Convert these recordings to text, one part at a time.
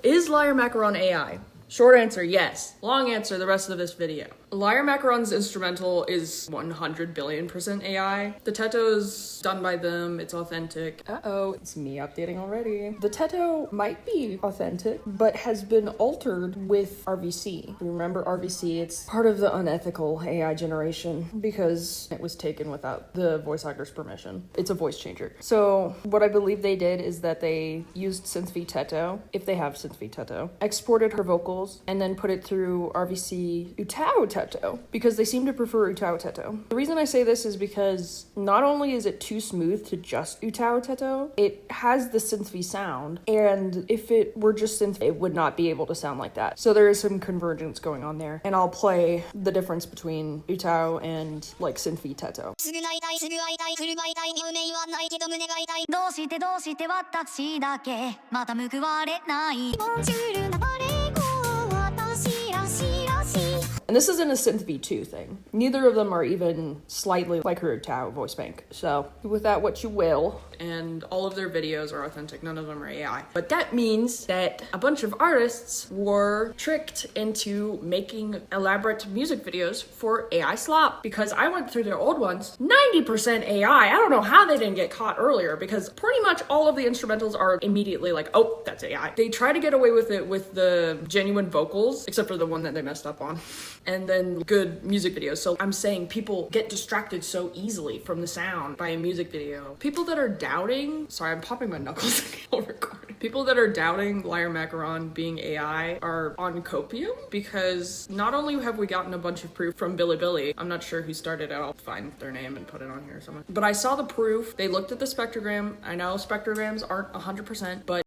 Is Liar Macaron AI? Short answer, yes. Long answer, the rest of this video. Liar Macaron's instrumental is 100 billion% AI. The teto is done by them, it's authentic. Uh-oh, it's me updating already. The teto might be authentic, but has been altered with RVC. Remember RVC, it's part of the unethical AI generation because it was taken without the voice actor's permission. It's a voice changer. So what I believe they did is that they used synth teto, if they have synth teto, exported her vocals, and then put it through RVC Utao teto because they seem to prefer Utao teto. The reason I say this is because not only is it too smooth to just Utao teto, it has the synth sound, and if it were just synth, it would not be able to sound like that. So there is some convergence going on there, and I'll play the difference between Utao and like synth teto. And this isn't a synth V2 thing. Neither of them are even slightly like her Utao voice bank. So with that, what you will. And all of their videos are authentic. None of them are AI. But that means that a bunch of artists were tricked into making elaborate music videos for AI slop. Because I went through their old ones, 90% AI. I don't know how they didn't get caught earlier because pretty much all of the instrumentals are immediately like, oh, that's AI. They try to get away with it with the genuine vocals, except for the one that they messed up on. And then good music videos. So I'm saying people get distracted so easily from the sound by a music video. People that are doubting, sorry, I'm popping my knuckles while recording. People that are doubting Liar Macaron being AI are on copium because not only have we gotten a bunch of proof from Billy, I'm not sure who started it, I'll find their name and put it on here somewhere. But I saw the proof, they looked at the spectrogram. I know spectrograms aren't 100%, but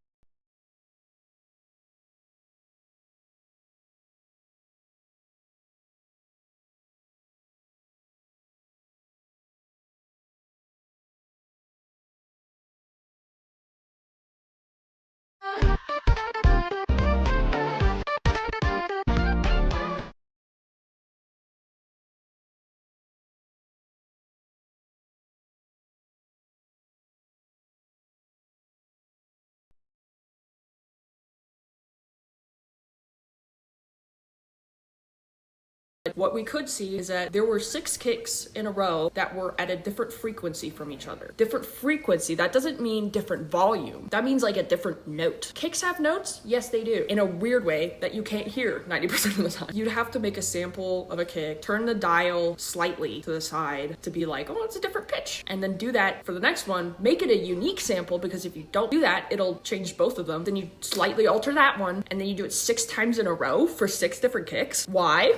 what we could see is that there were 6 kicks in a row that were at a different frequency from each other. Different frequency, that doesn't mean different volume. That means like a different note. Kicks have notes? Yes, they do. In a weird way that you can't hear 90% of the time. You'd have to make a sample of a kick, turn the dial slightly to the side to be like, oh, it's a different pitch. And then do that for the next one. Make it a unique sample because if you don't do that, it'll change both of them. Then you slightly alter that one and then you do it 6 times in a row for 6 different kicks. Why?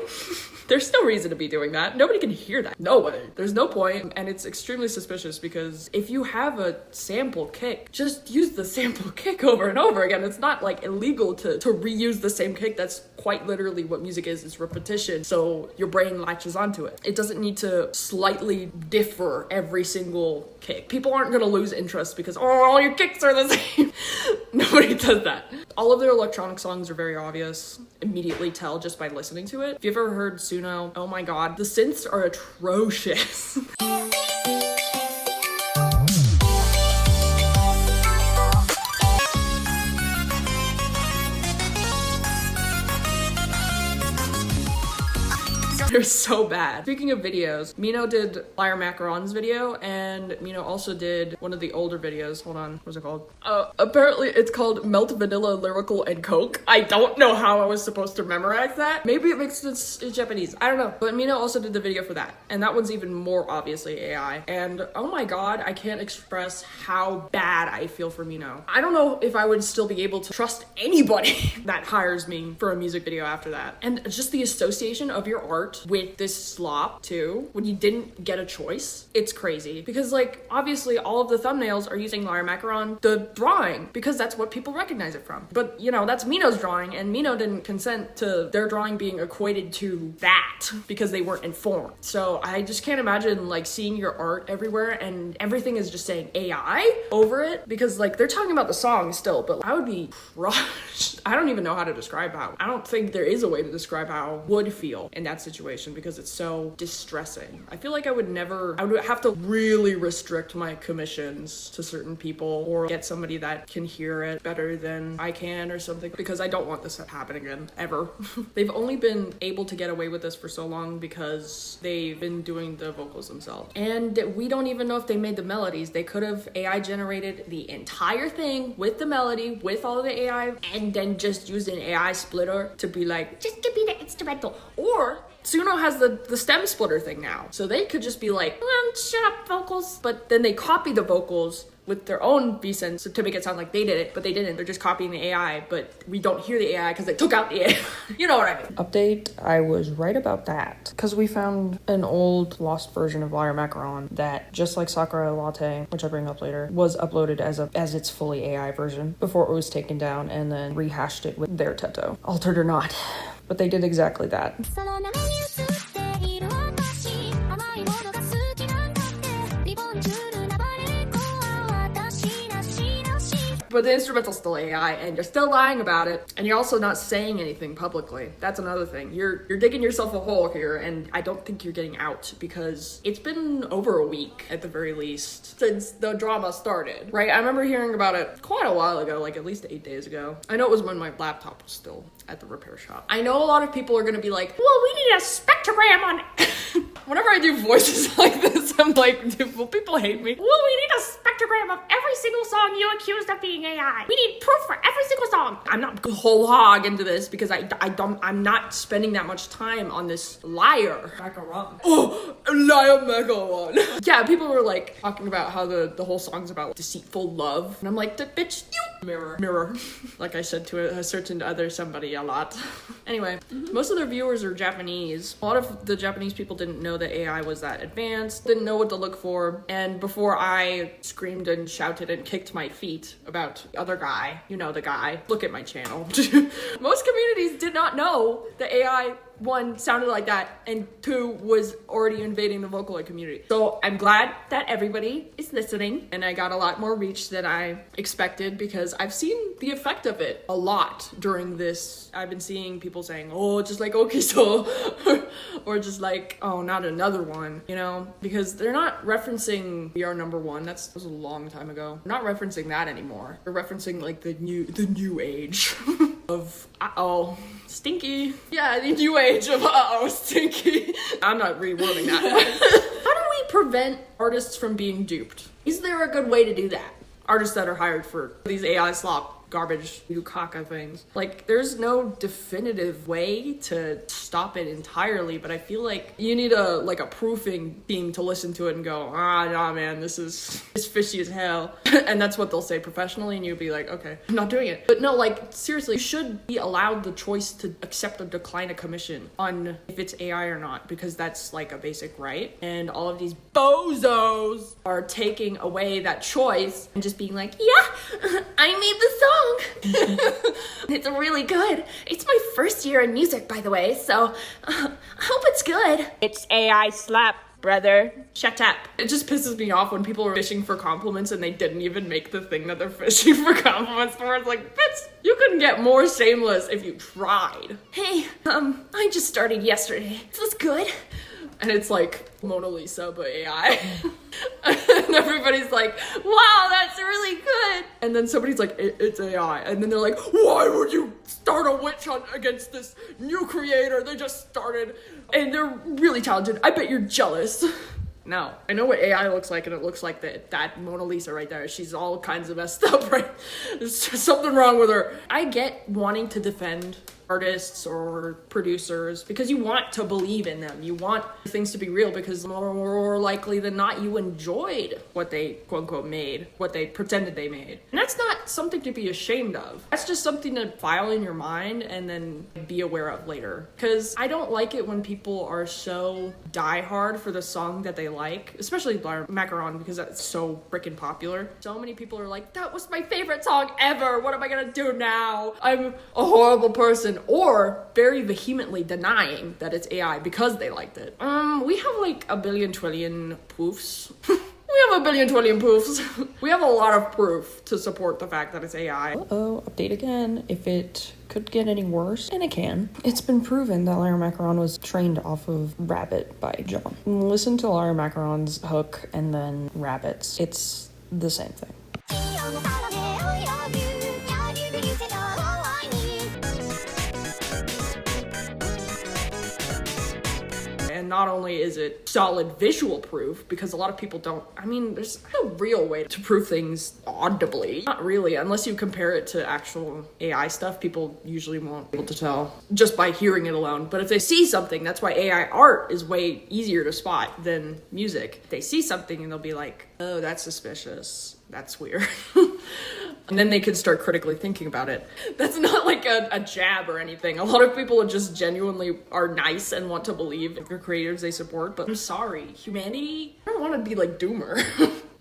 There's no reason to be doing that. Nobody can hear that. No way. There's no point. And it's extremely suspicious because if you have a sample kick, just use the sample kick over and over again. It's not like illegal to reuse the same kick. That's quite literally what music is repetition. So your brain latches onto it. It doesn't need to slightly differ every single kick. People aren't gonna lose interest because, oh, all your kicks are the same. Nobody does that. All of their electronic songs are very obvious. Immediately tell just by listening to it. If you've ever heard Suno, oh my god, the synths are atrocious. They're so bad. Speaking of videos, Mino did Liar Macaron's video, and Mino also did one of the older videos. Hold on, what's it called? Apparently it's called Melt Vanilla Lyrical and Coke. I don't know how I was supposed to memorize that. Maybe it makes sense in Japanese. I don't know. But Mino also did the video for that, and that one's even more obviously AI. And oh my god, I can't express how bad I feel for Mino. I don't know if I would still be able to trust anybody that hires me for a music video after that. And just the association of your art with this slop too, when you didn't get a choice, it's crazy. Because like, obviously all of the thumbnails are using Liar Macaron, the drawing, because that's what people recognize it from. But you know, that's Mino's drawing, and Mino didn't consent to their drawing being equated to that because they weren't informed. So I just can't imagine like seeing your art everywhere and everything is just saying AI over it, because like they're talking about the song still, but I would be crushed. I don't even know how to describe how. I don't think there is a way to describe how I would feel in that situation. situation because it's so distressing. I feel like I would have to really restrict my commissions to certain people or get somebody that can hear it better than I can or something, because I don't want this to happen again, ever. They've only been able to get away with this for so long because they've been doing the vocals themselves. And we don't even know if they made the melodies. They could have AI generated the entire thing with the melody, with all of the AI, and then just used an AI splitter to be like, just give me the instrumental. Or Suno has the stem splitter thing now. So they could just be like, shut up, vocals. But then they copy the vocals with their own VSynths to make it sound like they did it, but they didn't. They're just copying the AI, but we don't hear the AI because they took out the AI. You know what I mean? Update, I was right about that. Because we found an old lost version of Liar Macaron that, just like Sakura Latte, which I bring up later, was uploaded as its fully AI version before it was taken down, and then rehashed it with their Teto. Altered or not. But they did exactly that. But the instrumental's still AI, and you're still lying about it, and you're also not saying anything publicly. That's another thing. You're digging yourself a hole here, and I don't think you're getting out, because it's been over a week, at the very least, since the drama started, right? I remember hearing about it quite a while ago, like at least 8 days ago. I know it was when my laptop was still at the repair shop. I know a lot of people are gonna be like, well, we need a spectrogram on Whenever I do voices like this, I'm like, will people hate me? Well, we need a spectrogram of every single song you accused of being AI. We need proof for every single song. I'm not whole hog into this because I'm not spending that much time on this liar macaron. Oh, liar macaron. Yeah, people were like talking about how the whole song's about deceitful love, and I'm like, bitch, you mirror. Like I said to a certain other somebody a lot. Anyway, most of their viewers are Japanese. A lot of the Japanese people didn't know that AI was that advanced, didn't know what to look for, and before I screamed and shouted and kicked my feet about the other guy, you know the guy, look at my channel. Most communities did not know that AI, one, sounded like that, and two, was already invading the Vocaloid community. So I'm glad that everybody is listening, and I got a lot more reach than I expected because I've seen the effect of it a lot during this. I've been seeing people saying, oh, just like okay so, or just like, oh, not another one, you know, because they're not referencing We Are Number One. That was a long time ago. They're not referencing that anymore. They're referencing like the new age of uh-oh, stinky. Yeah, the new age of uh-oh, stinky. I'm not rewording that. How do we prevent artists from being duped? Is there a good way to do that? Artists that are hired for these AI slop garbage yukaka things. Like, there's no definitive way to stop it entirely, but I feel like you need a proofing team to listen to it and go, nah man, this is fishy as hell. And that's what they'll say professionally, and you'll be like, okay, I'm not doing it. But no, like, seriously, you should be allowed the choice to accept or decline a commission on if it's AI or not, because that's like a basic right. And all of these bozos are taking away that choice and just being like, yeah, I made the song. It's really good. It's my first year in music, by the way, so I hope it's good. It's AI slap, brother. Shut up. It just pisses me off when people are fishing for compliments and they didn't even make the thing that they're fishing for compliments for. It's like, bitch, you couldn't get more shameless if you tried. Hey, I just started yesterday. Is this good? And it's like Mona Lisa, but AI. And everybody's like, wow, that's really good. And then somebody's like, it's AI. And then they're like, why would you start a witch hunt against this new creator? They just started and they're really talented. I bet you're jealous. No, I know what AI looks like, and it looks like that Mona Lisa right there. She's all kinds of messed up, right? There's something wrong with her. I get wanting to defend artists or producers because you want to believe in them. You want things to be real because more likely than not, you enjoyed what they quote unquote made, what they pretended they made. And that's not something to be ashamed of. That's just something to file in your mind and then be aware of later. Because I don't like it when people are so diehard for the song that they like, especially Macaron, because that's so freaking popular. So many people are like, that was my favorite song ever. What am I gonna do now? I'm a horrible person. Or very vehemently denying that it's AI because they liked it. We have like a billion trillion proofs. We have a billion trillion proofs. We have a lot of proof to support the fact that it's AI. Uh-oh, update again. If it Could get any worse, and it can. It's been proven that Lyra Macaron was trained off of Rabbit by John. Listen to Lyra Macaron's hook and then Rabbit's. It's the same thing. And not only is it solid visual proof, because a lot of people don't, there's no real way to prove things audibly. Not really, unless you compare it to actual AI stuff, people usually won't be able to tell just by hearing it alone. But if they see something, that's why AI art is way easier to spot than music. If they see something and they'll be like, oh, that's suspicious. That's weird. And then they can start critically thinking about it. That's not like a jab or anything. A lot of people just genuinely are nice and want to believe in the creators they support, but I'm sorry, humanity, I don't want to be like Doomer.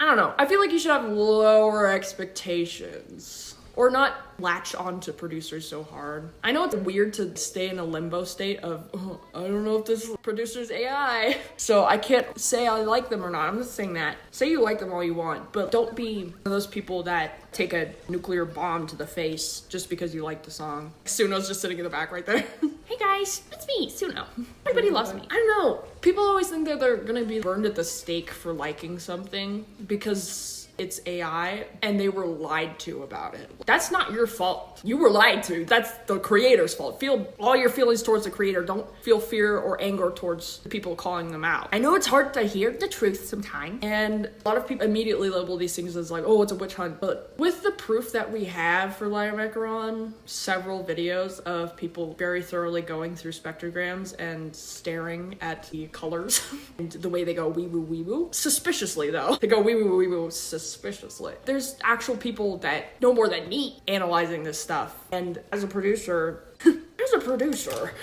I don't know. I feel like you should have lower expectations. Or not latch on to producers so hard. I know it's weird to stay in a limbo state of, oh, I don't know if this producer's AI. So I can't say I like them or not. I'm just saying that. Say you like them all you want, but don't be one of those people that take a nuclear bomb to the face just because you like the song. Suno's just sitting in the back right there. Hey guys, it's me, Suno. Everybody loves me. I don't know. People always think that they're gonna be burned at the stake for liking something because it's AI and they were lied to about it. That's not your fault. You were lied to. That's the creator's fault. Feel all your feelings towards the creator. Don't feel fear or anger towards the people calling them out. I know it's hard to hear the truth sometimes, and a lot of people immediately label these things as like, oh, it's a witch hunt. But with the proof that we have for Lyra Macaron, several videos of people very thoroughly going through spectrograms and staring at the colors and the way they go wee woo wee woo. Suspiciously though. They go wee woo wee woo suspiciously. There's actual people that know more than me analyzing this stuff. And as a producer,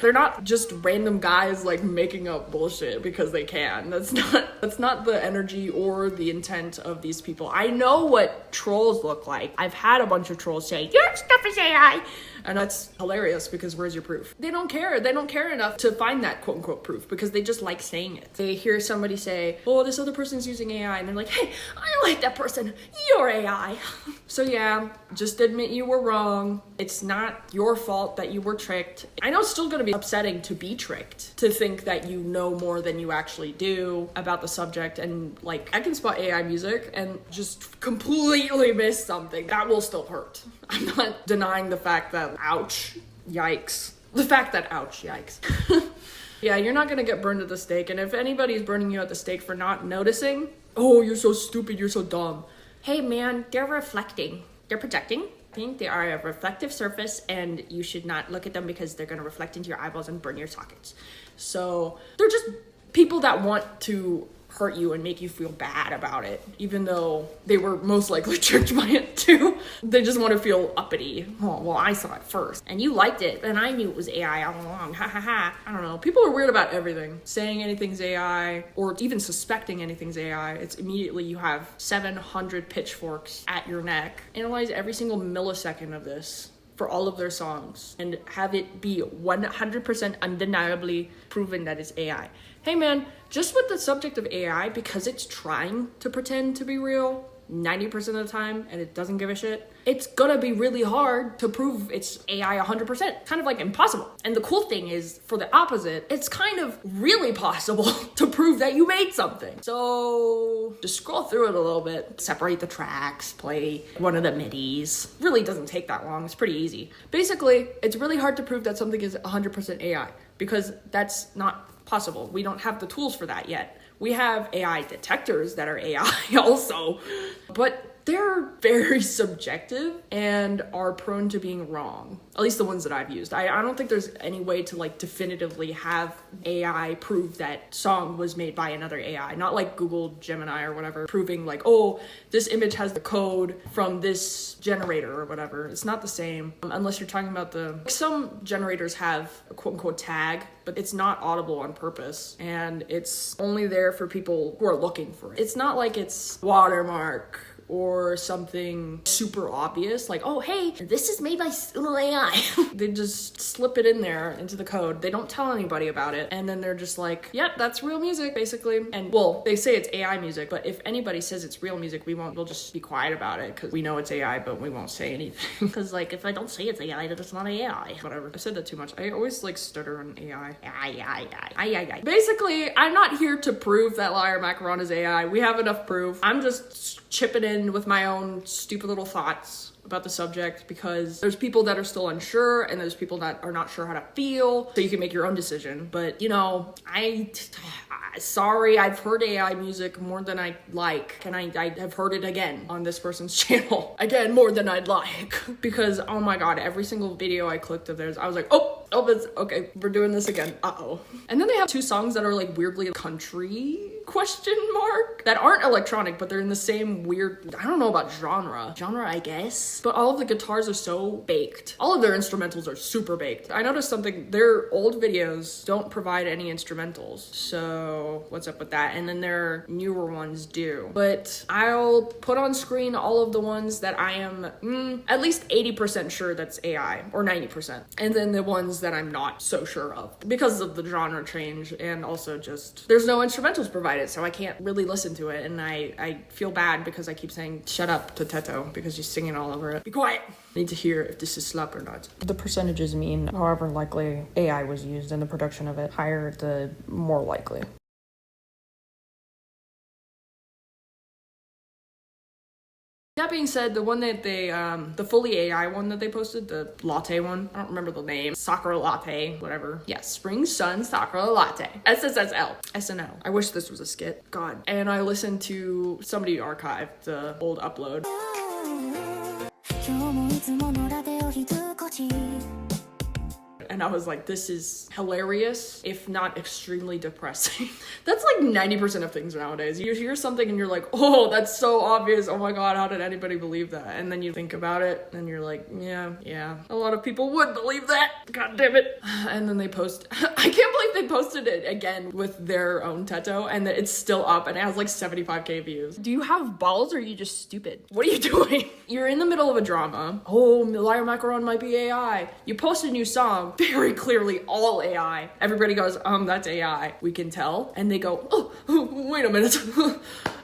they're not just random guys like making up bullshit because they can. That's not the energy or the intent of these people. I know what trolls look like. I've had a bunch of trolls say, your stuff is AI. And that's hilarious because where's your proof? They don't care. They don't care enough to find that quote unquote proof because they just like saying it. They hear somebody say, oh, this other person's using AI. And they're like, hey, I like that person. You're AI. So yeah, just admit you were wrong. It's not your fault that you were tricked. I know it's still going to be upsetting to be tricked, to think that you know more than you actually do about the subject. And like, I can spot AI music and just completely miss something. That will still hurt. I'm not denying the fact that, ouch, yikes. The fact that, ouch, yikes. Yeah, you're not gonna get burned at the stake. And if anybody's burning you at the stake for not noticing, oh, you're so stupid, you're so dumb. Hey man, they're reflecting. They're projecting. I think they are a reflective surface and you should not look at them because they're gonna reflect into your eyeballs and burn your sockets. So they're just people that want to hurt you and make you feel bad about it, even though they were most likely tricked by it too. They just want to feel uppity. Oh, well, I saw it first and you liked it and I knew it was AI all along. Ha ha ha. I don't know. People are weird about everything. Saying anything's AI or even suspecting anything's AI. It's immediately you have 700 pitchforks at your neck. Analyze every single millisecond of this for all of their songs and have it be 100% undeniably proven that it's AI. Hey man, just with the subject of AI, because it's trying to pretend to be real 90% of the time and it doesn't give a shit, it's gonna be really hard to prove it's AI 100%. Kind of like impossible. And the cool thing is, for the opposite, it's kind of really possible to prove that you made something. So just scroll through it a little bit, separate the tracks, play one of the MIDIs. Really doesn't take that long, it's pretty easy. Basically, it's really hard to prove that something is 100% AI because that's not possible. We don't have the tools for that yet. We have AI detectors that are AI also, but they're very subjective and are prone to being wrong. At least the ones that I've used. I don't think there's any way to like definitively have AI prove that song was made by another AI. Not like Google Gemini or whatever, proving like, oh, this image has the code from this generator or whatever. It's not the same unless you're talking about some generators have a quote unquote tag, but it's not audible on purpose. And it's only there for people who are looking for it. It's not like it's watermark or something super obvious, like, oh, hey, this is made by Suno AI. They just slip it in there into the code. They don't tell anybody about it. And then they're just like, yep, that's real music, basically. And well, they say it's AI music, but if anybody says it's real music, we'll just be quiet about it because we know it's AI, but we won't say anything. Because like, if I don't say it's AI, then it's not AI. Whatever. I said that too much. I always like stutter on AI. Basically, I'm not here to prove that Liar Macaron is AI. We have enough proof. I'm just chipping in with my own stupid little thoughts about the subject because there's people that are still unsure and there's people that are not sure how to feel, so you can make your own decision. But you know, sorry, I've heard AI music more than I like, and I have heard it again on this person's channel. Again, more than I'd like. Because, oh my god, every single video I clicked of theirs, I was like, oh, it's okay, we're doing this again. Uh-oh. And then they have 2 songs that are like weirdly country question mark that aren't electronic, but they're in the same weird, I don't know about genre, I guess, but all of the guitars are so baked. All of their instrumentals are super baked. I noticed something, their old videos don't provide any instrumentals, so what's up with that? And then their newer ones do. But I'll put on screen all of the ones that I am at least 80% sure that's AI, or 90%, and then the ones that I'm not so sure of because of the genre change, and also just there's no instrumentals provided, so I can't really listen to it. And I feel bad because I keep saying shut up to Teto because he's singing all over it. Be quiet. I need to hear if this is slap or not. The percentages mean however likely AI was used in the production of it, higher the more likely. That being said, the one that they, the fully AI one that they posted, the latte one, I don't remember the name, Sakura Latte, whatever. Yeah, Spring Sun Sakura Latte. SSSL. SNL. I wish this was a skit. God. And I listened to, somebody archived the old upload. And I was like, this is hilarious, if not extremely depressing. That's like 90% of things nowadays. You hear something and you're like, oh, that's so obvious. Oh my god, how did anybody believe that? And then you think about it and you're like, yeah, a lot of people would believe that. God damn it. And then they post, I can't believe they posted it again with their own Teto, and that it's still up and it has like 75k views. Do you have balls or are you just stupid? What are you doing? You're in the middle of a drama. Oh, Liar Macaron might be AI. You post a new song, very clearly all AI. Everybody goes, that's AI. We can tell. And they go, oh, wait a minute.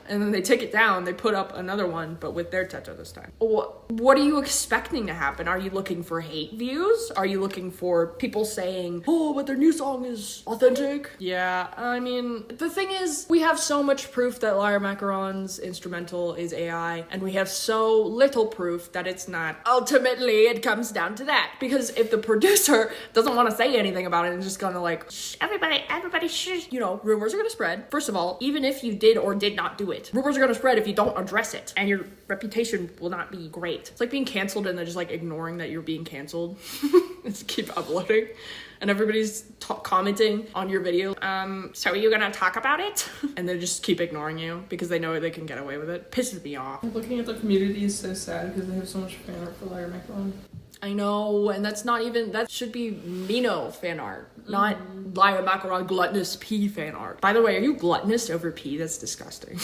And then they take it down, they put up another one, but with their Teto this time. What are you expecting to happen? Are you looking for hate views? Are you looking for people saying, oh, but their new song is authentic? Yeah, I mean, the thing is, we have so much proof that Liar Macaron's instrumental is AI, and we have so little proof that it's not. Ultimately, it comes down to that. Because if the producer doesn't want to say anything about it and just gonna like, shh, everybody shh, you know, rumors are gonna spread. First of all, even if you did or did not do it, rumors are gonna spread if you don't address it, and your reputation will not be great. It's like being canceled and then just like ignoring that you're being canceled. Just keep uploading and everybody's commenting on your video. So are you gonna talk about it? And they just keep ignoring you because they know they can get away with it. Pisses me off. Looking at the community is so sad because they have so much fan art for Liar Macaron. I know, and that's not even, that should be Mino fan art, not Liar Macaron Gluttonous-P fan art. By the way, are you gluttonous over P? That's disgusting.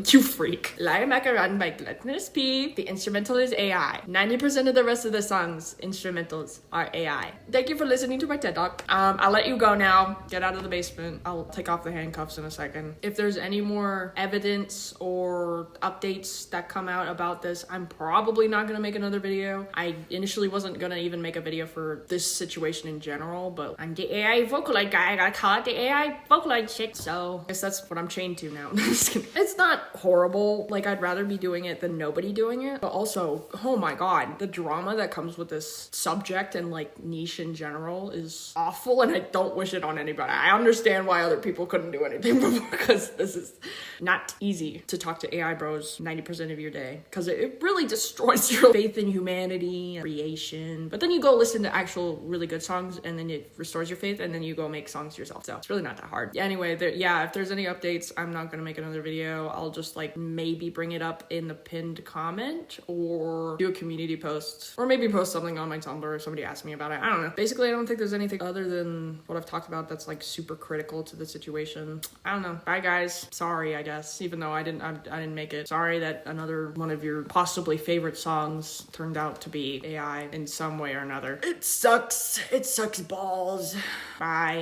You freak. Liar Macaron by Gluttonous-P. The instrumental is AI. 90% of the rest of the songs, instrumentals, are AI. Thank you for listening to my TED Talk. I'll let you go now. Get out of the basement. I'll take off the handcuffs in a second. If there's any more evidence or updates that come out about this, I'm probably not gonna make another video. I initially wasn't gonna even make a video for this situation in general, but I'm the AI Vocaloid guy. I gotta call it the AI Vocaloid shit. So I guess that's what I'm chained to now. It's not horrible. Like, I'd rather be doing it than nobody doing it. But also, oh my god, the drama that comes with this subject and like niche in general is awful, and I don't wish it on anybody. I understand why other people couldn't do anything before, because this is not easy to talk to AI bros 90% of your day, because it really destroys your faith in humanity money, creation. But then you go listen to actual really good songs, and then it restores your faith, and then you go make songs yourself. So it's really not that hard. Anyway, if there's any updates, I'm not gonna make another video. I'll just like maybe bring it up in the pinned comment or do a community post, or maybe post something on my Tumblr if somebody asks me about it. I don't know. Basically, I don't think there's anything other than what I've talked about that's like super critical to the situation. I don't know. Bye guys. Sorry, I guess. Even though I didn't make it. Sorry that another one of your possibly favorite songs turned out to be AI in some way or another. It sucks. It sucks balls. Bye.